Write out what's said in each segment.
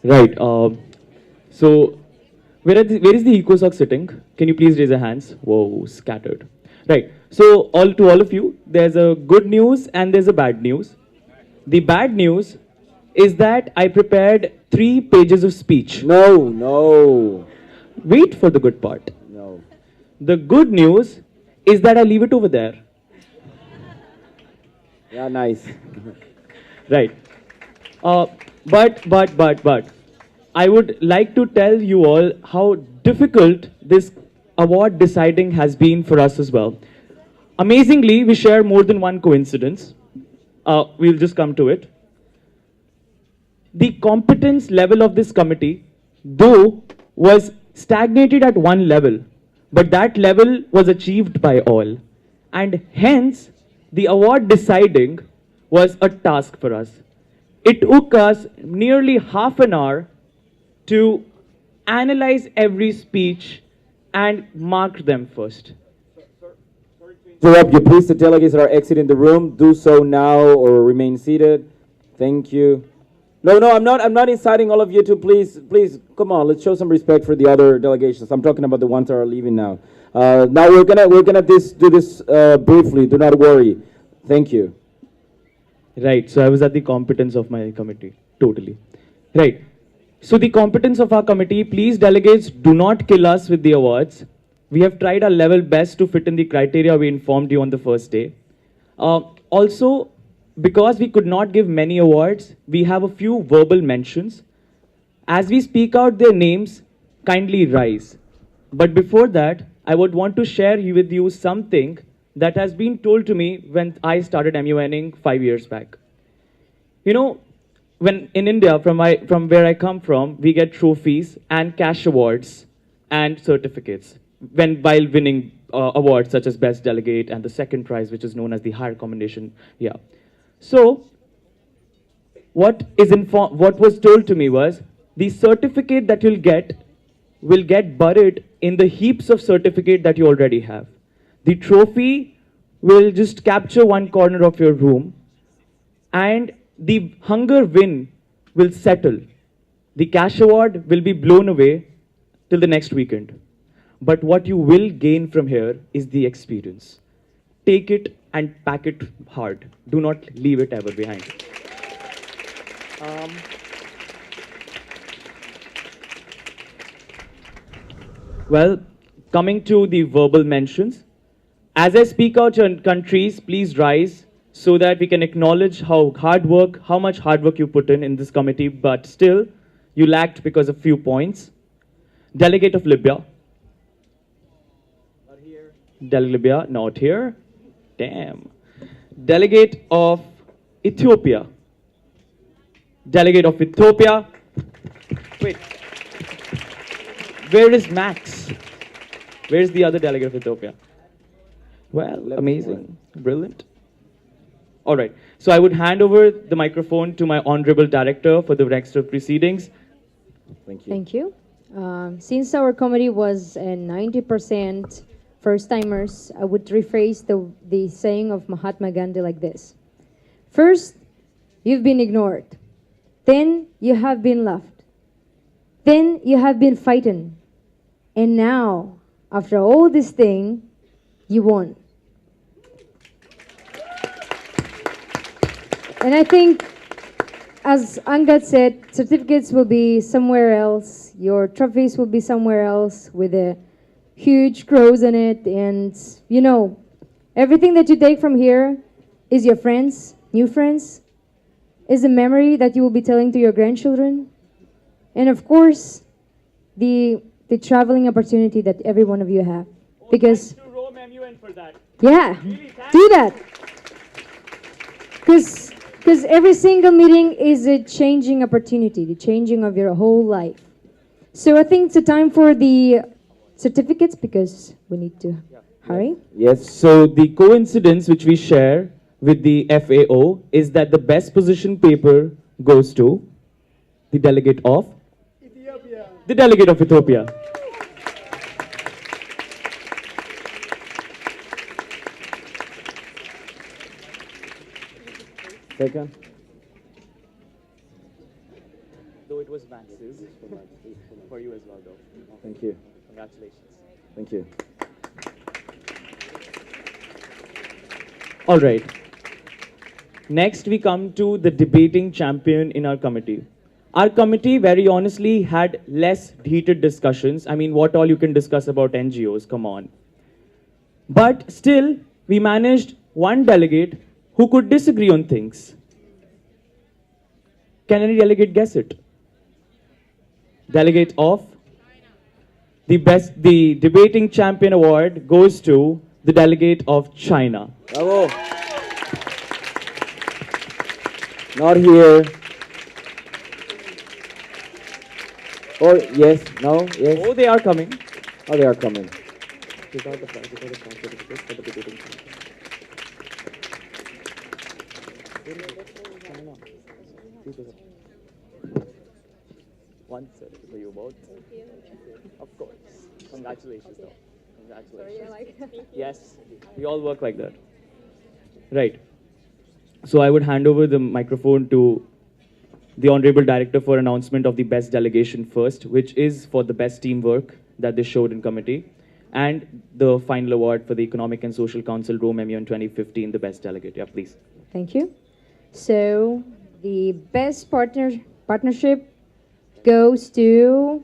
Right. So, where is the EcoSoc sitting? Can you please raise your hands? Whoa, scattered. Right. So, all of you, there's a good news and there's a bad news. The bad news is that I prepared 3 pages of speech. No, no, Wait for the good part. no. The good news is that I leave it over there. Yeah, nice. Right. But, I would like to tell you all how difficult this award deciding has been for us as well. Amazingly, we share more than one coincidence. We'll just come to it. The competence level of this committee, though, was stagnated at one level, but that level was achieved by all. And hence, the award deciding was a task for us. It took us nearly half an hour to analyze every speech and mark them first. Interrupt you, please. The delegates that are exiting the room, do so now or remain seated. Thank you. No, no, I'm not. I'm not inciting all of you to please. Come on, let's show some respect for the other delegations. I'm talking about the ones that are leaving now. Now we're gonna do this briefly. Do not worry. Thank you. Right, so I was at the competence of my committee, totally. Right, so the competence of our committee, please delegates, do not kill us with the awards. We have tried our level best to fit in the criteria we informed you on the first day. Also, because we could not give many awards, we have a few verbal mentions. As we speak out their names, kindly rise. But before that, I would want to share with you something that has been told to me when I started MUNing 5 years back. You know, when in India, from where I come from, we get trophies and cash awards and certificates while winning awards such as Best Delegate and the second prize, which is known as the Higher Commendation. Yeah. So, what was told to me was the certificate that you'll get will get buried in the heaps of certificate that you already have. The trophy will just capture one corner of your room, and the hunger win will settle. The cash award will be blown away till the next weekend. But what you will gain from here is the experience. Take it and pack it hard. Do not leave it ever behind. Um, well, coming to the verbal mentions, as I speak out your countries, please rise so that we can acknowledge how much hard work you put in this committee, but still, you lacked because of few points. Delegate of Libya. Not here. Libya, not here. Damn. Delegate of Ethiopia. Delegate of Ethiopia. Wait. Where is Max? Where's the other delegate of Ethiopia? Well, amazing. Brilliant. All right. So I would hand over the microphone to my honorable director for the next of proceedings. Thank you. Thank you. Since our committee was 90% first timers, I would rephrase the saying of Mahatma Gandhi like this. First, you've been ignored. Then, you have been left. Then, you have been fighting. And now, after all this thing, you won. And I think, as Angad said, certificates will be somewhere else. Your trophies will be somewhere else with a huge crows on it. And, you know, everything that you take from here is your friends, new friends, is a memory that you will be telling to your grandchildren. And, of course, the traveling opportunity that every one of you have. Because, to Rome MUN for that. yeah, do that. Because every single meeting is a changing opportunity, the changing of your whole life. So I think it's a time for the certificates because we need to hurry. Yes. So the coincidence which we share with the FAO is that the best position paper goes to the delegate of Ethiopia. The delegate of Ethiopia. Second. it was Max's. For you as well, though. Thank you. Congratulations. Thank you. All right. Next, we come to the debating champion in our committee. Our committee, very honestly, had less heated discussions. I mean, what all you can discuss about NGOs, come on. But still, we managed one delegate who could disagree on things. Can any delegate guess it? Delegate of? The debating champion award goes to the delegate of China. Bravo. Not here. Or yes, no, yes. Oh, they are coming. Oh, they are coming. One certificate for you both. Of course. Congratulations, though. Congratulations. Yes, we all work like that. Right. So I would hand over the microphone to the Honorable Director for announcement of the best delegation first, which is for the best teamwork that they showed in committee, and the final award for the Economic and Social Council Rome MUN 2015, the best delegate. Yeah, please. Thank you. So the best partnership goes to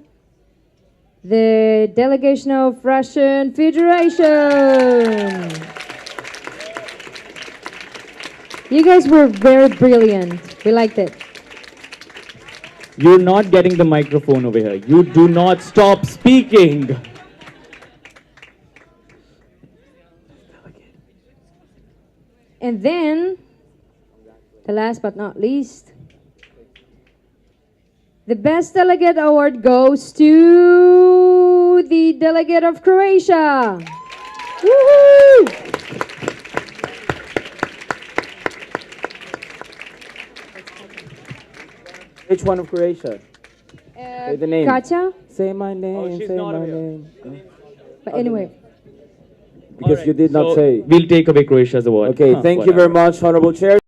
the delegation of Russian Federation. You guys were very brilliant. We liked it. You're not getting the microphone over here. You do not stop speaking. And then, the last but not least, the best delegate award goes to the delegate of Croatia. Woohoo! Which one of Croatia? Say the name. Katja? Say my name. Oh, she's say not my over here. name. But anyway. Because All you right, did not so say. We'll take away Croatia's award. Okay, thank you whatever. very much, Honorable Chair.